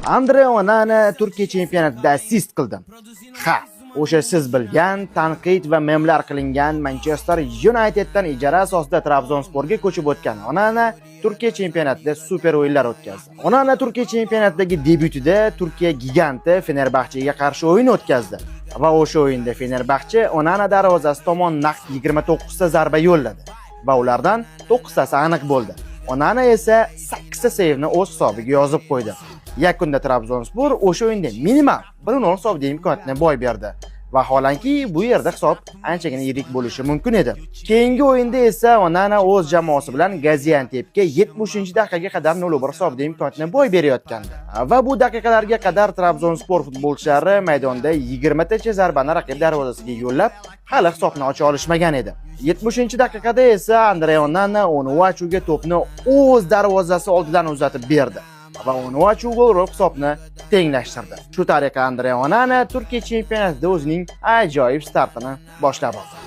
Andre Onana Turkiya chempionatida assist qildim. Ha, o'sha siz bilgan tanqid va memlar qilingan Manchester Uniteddan ijara asosida Trabzonsporga ko'chib o'tgan Onana Turkiya chempionatida super o'yinlar o'tkazdi. Onana Turkiya chempionatidagi debyutida Turkiya giganti Fenerbahchega qarshi o'yin o'tkazdi. Va o'sha o'yinda Fenerbahche Onana darvozasi tomon naqd 29 ta zarba yo'lladi va ulardan 9 tasi aniq bo'ldi. Onana esa 8 ta sevni o'z hisobiga yozib qo'ydi. Yakunda Trabzonspor o'sha o'yinda minimal 1-0 hisobda imkoniyatni boy berdi. Vaholanki bu yerda hisob anchagina yirik bo'lishi mumkin edi. Keyingi o'yinda esa Onana o'z jamoasi bilan Gaziantepga 70-daqiqaga qadar 0-1 hisobda imkoniyatni boy berayotgandi. Va bu daqiqalarga qadar Trabzonspor futbolchilari maydonda 20 tacha zarbani raqib darvozasiga yo'llab, hali hisobni ocha olishmagan edi. 70-daqiqada esa Andre Onana Onuachuga to'pni o'z darvozasi oldidan uzatib berdi. Va Onuachu gol urib hisobni tenglashtirdi. Shu tariqa Andre Onana Turkiya chempionatida o'zining ajoyib startini boshlab oldi.